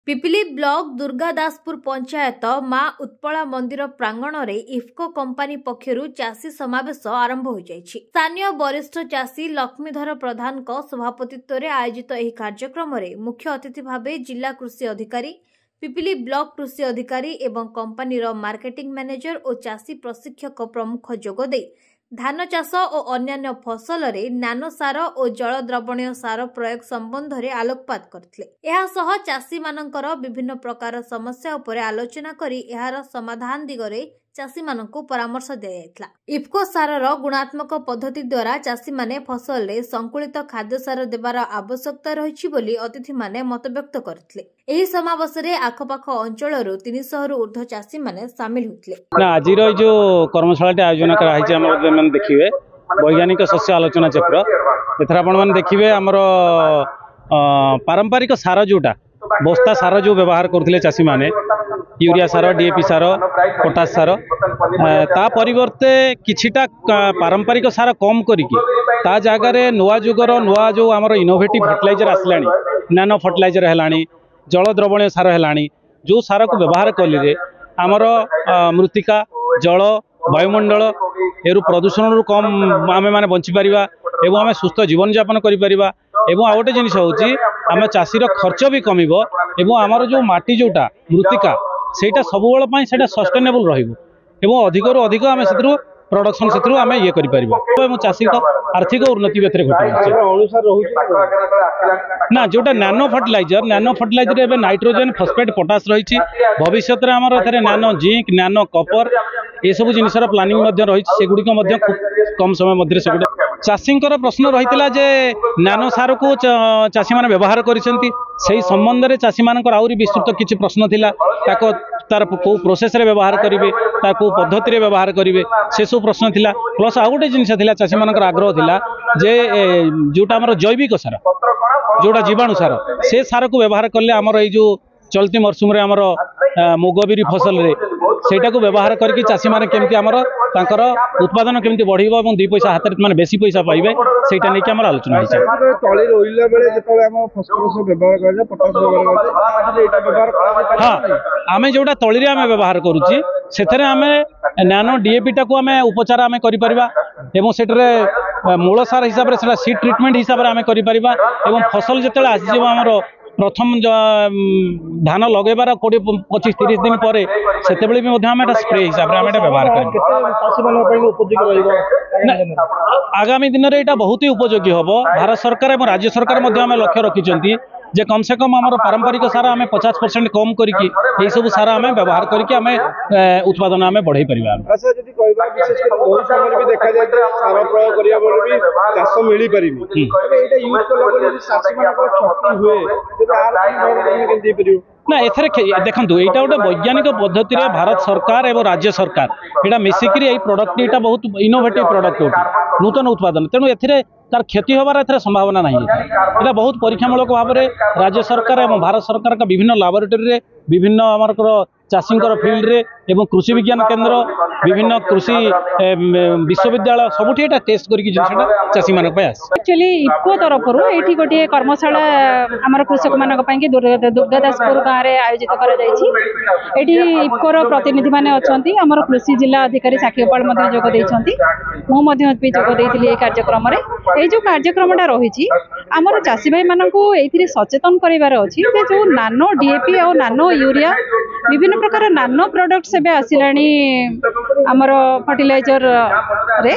Pipili block दुर्गादासपुर panchayat माँ उत्पला मंदिर प्रांगण में इफ्को कंपनी पक्षरु चाषी समावेश आरंभ हो जाइछि। स्थानीय वरिष्ठ चाषी लक्ष्मीधर प्रधान सभापतित्व में आयोजित यह कार्यक्रम में मुख्य अतिथि भाव जिला कृषि अधिकारी, पिपिली ब्लॉक कृषि अधिकारी एवं कंपनी मार्केटिंग मैनेजर और चाषी प्रशिक्षक प्रमुख जोगदे धान चाष और अन्यान्य फसल रे नानो सार और जल द्रवणीय सार प्रयोग संबंध में आलोकपात करथिले। चाषी मानकर विभिन्न प्रकार समस्या उपर आलोचना करी एहार समाधान दिगरे चाषी मानकु परामर्श दिया। इफ्को सारर गुणात्मक पद्धति द्वारा चाषी माने फसल रे संकुलित खाद्य सार देवार आवश्यकता रही बोली अतिथि माने मत व्यक्त करथिले। एही समावेश रे आखपाख अंचल 300 रु ऊर्ध्व चाषी माने शामिल होथिले। आज जो कर्मशाला आयोजन कराई देखिए वैज्ञानिक शस्य आलोचना चक्र एथर आपण देखिए आमर पारंपरिक सार जोटा बस्ता सार जो व्यवहार करथिले चाषी माने यूरिया सार, डीएपी सार, पोटास सार ता परिवर्ते किछिटा पारंपरिक सार कम करिकी ता जगार नुआ जुगर नुआ जो आमर इनोवेटिव फर्टिलाइजर आसलानी, नानो फर्टिलाइजर हेलानी, जल द्रवणीय सार हेलानी, जो सार को व्यवहार कले आमर मृत्तिका, जल, वायुमंडल एरु प्रदूषण रु कम आमे माने बंची परिबा एवं आमे सुस्थ जीवन यापन करि परिबा एवं आ गोटे जिनिस होउची आमे चाषीर खर्च भी कमिबो एवं आमर जो माटी जोटा मृत्तिका सेटा सबुबेल पई सेटा सस्टेनेबल रहिबो एवं अधिकरु अधिक आमे सेतरु प्रोडक्शन सेतरु आमे ये करि परिबा एवं चाषी को आर्थिक उन्नति बेतरे घटि अनुसार रहउची ना जोटा नानो फर्टिलाइजर एबे नाइट्रोजन, फॉस्फेट, पोटास रहिछि। भविष्य रे हमर एथरे नानो जिंक, नानो कपर ये सब जिनिसर प्लानिंग मध्य रही सेगुड़ी खूब कम समय मध्य से चाषी प्रश्न रही जे नानो सार को चाषी मैंने व्यवहार कर संबंध में चाषी मान आहरी विस्तृत किसी प्रश्न थिला तार कौ प्रोसेस रे व्यवहार करेंगे तार कौ पद्धति रे व्यवहार करेंगे से सब प्रश्न थिला। प्लस आ गोटे जिनस चाषी मान आग्रह थिला जे जोटा आमर जैविक सार जोटा जीवाणु सार से सार को व्यवहार कले आमर जो चलती मरसुम रे आमर मुगबिरी फसल रे सेटा को व्यवहार करके चाषी माने केमती आमर तांकर उत्पादन केमती बढ़िबो एवं 2 पैसा हाथ माने बेसी पैसा पाइबे सेटा नै कि हमर आलोचना होइछ। तळी रोइला बेले जेतले हम फॉस्फोरस व्यवहार करले, पोटास व्यवहार करले, एटा व्यवहार करले हां आमे जोटा तळी रे आमे व्यवहार करूची सेथरे आमे नानो डीएपी टा को आमे उपचार आमे करि परिबा एवं सेटरे मूल सार हिसाब रे सेटा सीड ट्रीटमेंट हिसाब रे आमे करि परिबा एवं फसल जेतले आसी जेबो हमर प्रथम धान लगेबार 20-25-30 दिन पर से स्प्रे हिसाब से व्यवहार कर आगामी दिन में बहुत ही उपयोगी हम। भारत सरकार और राज्य सरकार लक्ष्य रखिंट जे कम से कम आम पारंपरिक सार आम 50% कम करके सब सार आम व्यवहार करके आम उत्पादन आम बढ़ई पारिबा। ना एथरे देखु यहाँ गोटे वैज्ञानिक पद्धति रे भारत सरकार एवं राज्य सरकार यहाँ मिसिकी यही प्रोडक्ट यहाँ बहुत इनोवेटिव प्रोडक्ट नूतन उत्पादन तेणु ए तार क्षति होबार संभावना नहीं। यहाँ बहुत परीक्षामूलक भाव में राज्य सरकार और भारत सरकार का विभिन्न लैबोरेटरी विभिन्न आमर चाषी फील्ड रे एवं कृषि विज्ञान केंद्र विभिन्न कृषि विश्वविद्यालय सबुठी एटा टेस्ट करके जिनसटा चाषी मानक पे आस। एक्चुअली इफ्को तरफ एठी गोटे कर्मशाला आमर कृषक मानक पई कि दुर्गादासपुर गाँव में आयोजित करा जायछि। एठी इफ्को रो प्रतिनिधि माने अछंती आमर कृषि जिला अधिकारी साखीपाल मध्ये जोग दैछंती मो मध्ये भी जोग दैथिली ए कार्यक्रम रे। ए जो कार्यक्रमटा रहिछि आमर चाषी भाई मानकू एथिरे सचेतन करिवार अछि जे जो नानो डीएपी और नानो यूरिया विभिन्न प्रकार नानो प्रोडक्ट्स एबे आसिलानी आमर फर्टिलाइजर रे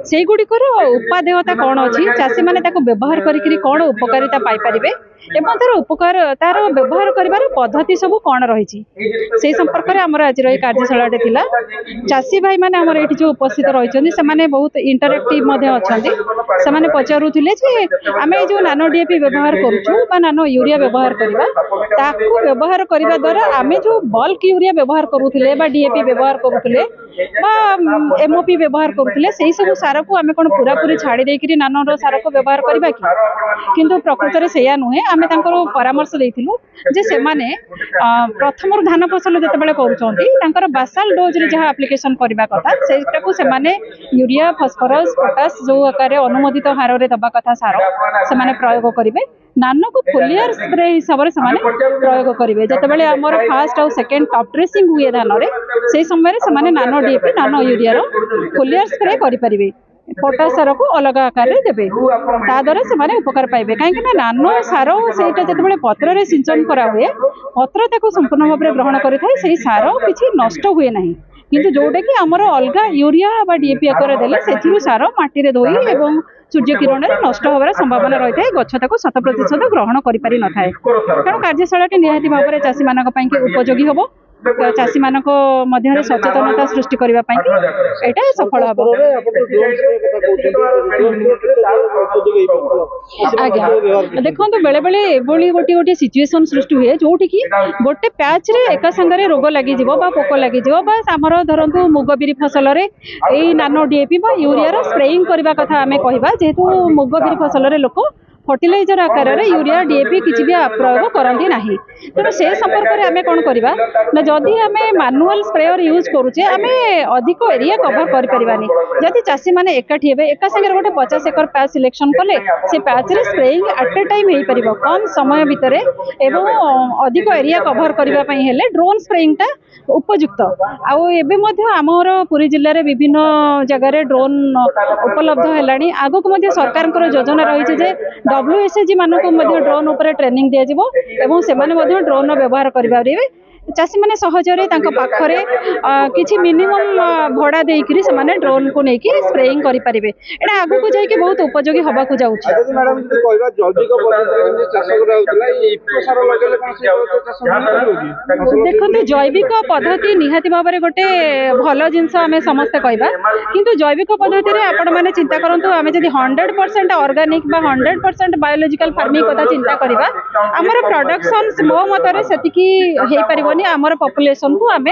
से गुड़िकर उपादेयता कौन अच्छी चाषी मैंने व्यवहार करी कौन उपकारिता पाई परिबे एवं तार उपकार तार व्यवहार करिवार पद्धति सब कौन रही से संपर्क में आमर आज कार्यशाला थिला। चाषी भाई माने आमर एठी जो उपस्थित रही से माने बहुत इंटरेक्टिव अच्छे से पचारूले आमे जो नानो डीएपी व्यवहार करूँ बा नानो यूरिया व्यवहार करवा ताकू व्यवहार करने द्वारा आमे जो बल्क यूरिया व्यवहार करूले बा डीएपी व्यवहार करूले बा एमओपी व्यवहार करूले से सब सार को आमे कोन पूरा पूरी छाड़ी देकरी नानो सार को व्यवहार करबा किंतु प्रकृत रे सेया नुहे। आमे तांकर परामर्श देइथिलु जे से माने प्रथम धान फसल जतबेले करूछंती तांकर बासाल डोज रे जहा एप्लीकेशन करबा कथा सेटा को से माने यूरिया, फास्फोरस, पोटास जो आकार अनुमोदित हार रे दबा कथा सार से माने प्रयोग करिवे नानो को फोलियर स्प्रे हिसाब से प्रयोग करेंगे जितेबाला आमर फास्ट आउ सेकेंड टॉप ड्रेसिंग हुए धान में से समय से नानो डीएपी नानो यूरिया फोलियर स्प्रे करेंगे पोटास सार को अलग आकार में देवे ताद्वारा से उपकार पाइबे कहीं नानो सार से जो पत्र में सिंचन कराए पत्र ताको संपूर्ण भाव में ग्रहण करें से सार किसी नष्ट हुए ना किंतु जोटा कि आमर अलग यूरिया डीएपी आकार देले से सार माटी धोई एवं सूर्य किरण में नष्ट होवार संभावना रही है गछ ताको 100% ग्रहण कर पारि न थाए तेणु कार्यशाला निहाती भाव में चाषी मान उपयोगी हम चाषी मान सचेतनता सृष्टि करने यहाँ सफल हम आज्ञा देखो बेले बेले एभली गोटे गोटे सिचुएसन सृष्टि हुए जोटि कि गोटे पैच रे एका संगे रोग लगी पोक लगी आमर धरतु मुग बिरी फसल यही नानो डीएपी यूरिया स्प्रेइंग करने कथा आम कह जेहेतु मुग बिरी फसल लोक फर्टिलाइजर आकार में यूरिया डीएपी किसी भी प्रयोग करती ना तेणु से संपर्क में आम कौन करवा ना जदि आम मैनुअल स्प्रेयर यूज करुचे आम अधिक एरिया कवर करें जदि चाषी मैंने एकाठी हे एका संगे गोटे 50 एकर पैच सिलेक्शन कले से पैच रे स्प्रेइंग एट ए टाइम हो पार कम समय भितर एवं अधिक एरिया कवर करने ड्रोन स्प्रेइंग टा उपयुक्त आमर पुरी जिले में विभिन्न जगह ड्रोन उपलब्ध है आग को सरकार योजना रही है WSG मानक ड्रोन उपर ट्रेनिंग दिया से ड्रोन व्यवहार करें चाषी मैंने सहजरे पाखरे किसी मिनिमम भड़ा देकर से ड्रोन को लेकिन स्प्रेइंग करेंगे यहाँ आग को जाकि बहुत उपयोगी हवा देखते जैविक पद्धति निहाती भाव में गोटे भल जिनस आम समस्ते कहवा किंतु जैविक पद्धति आपण मैंने चिंता करूँ आम जब 100% ऑर्गेनिक 100% बायोलॉजिकल फार्मिंग कथा चिंता करवा आमर प्रोडक्शन मो मतरे सेतिकी हो पार आमर पॉपुलेशन को आम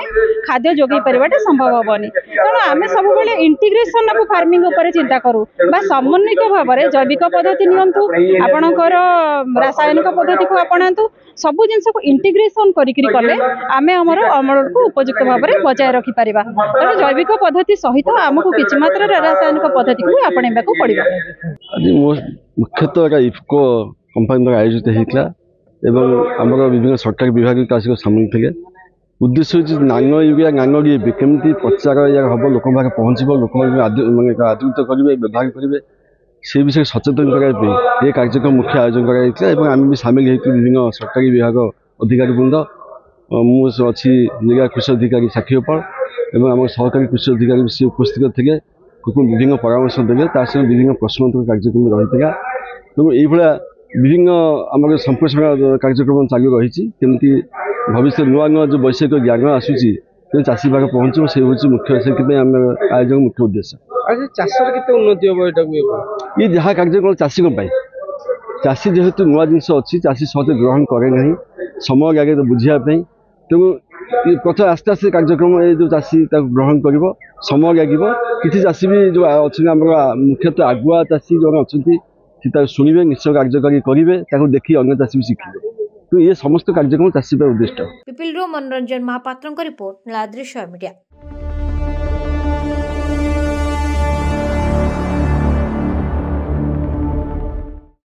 खाद्य जोगे पार्टा संभव हेनी तेणु आम सब इंटीग्रेशन ऑफ फार्मिंग उपर चिंता करूँ समन्वित भाव में जैविक पद्धति नियंतु आपणकर रासायनिक पद्धति को अपनातु सबू जिनस को इंटीग्रेशन करें आम आमर अमल को उपयुक्त भाव में बचाए रखिपर तेणु जैविक पद्धति सहित आमको किसी मात्रा रासायनिक पद्धति को आपणा पड़ो मुख्यतः इफको कंपानी आयोजित होता आमर विभिन्न सरकारी विभाग आसिक सामिल थे उद्देश्य हूँ नानो यूरिया नानो डीएपी केमती प्रचार या हम लोक पाखे पहुँचब लोक आदृत करेंगे व्यवहार करेंगे से विषय सचेतन करने कार्यक्रम मुख्य आयोजन कराई आम भी सामिल होती विभिन्न सरकारी विभाग अधिकारी वृंद मुझे जिला कृषि अधिकारी साक्षीपाल और आम सहकारी कृषि अधिकारी भी सी उपस्थित थे विभिन्न परामर्श देते विभिन्न प्रश्नोत्तर कार्यक्रम रही है यही विभिन्न आम संप्रेषण कार्यक्रम चालू रही केमती भविष्य नुआ नुआ जो वैषयिक ज्ञान आसूसी चाषी पाखे पहुँचो से हूँ मुख्य से आयोजन मुख्य उद्देश्य उन्नति हम ये जहाँ कार्यक्रम चाषी चाषी जेहेतु नुआ जिनस अच्छी चाषी सहज ग्रहण करे ना समय आगे बुझापी तेणु प्रथम आस्ते आस्ते कार्यक्रम ये जो चाषी ग्रहण कर समय लगे किसी चाषी भी जो अच्छे मुख्यतः आगुआ चाषी जो अच्छा शुणे निश्चय कार्यकारी करेंगे देखिए अन्य चाषी भी शिखे तो ये समस्त कार्यक्रम चाषी उद्दिष्ट पिपिल मनोरंजन महापात्र रिपोर्ट नीलाद्री मीडिया।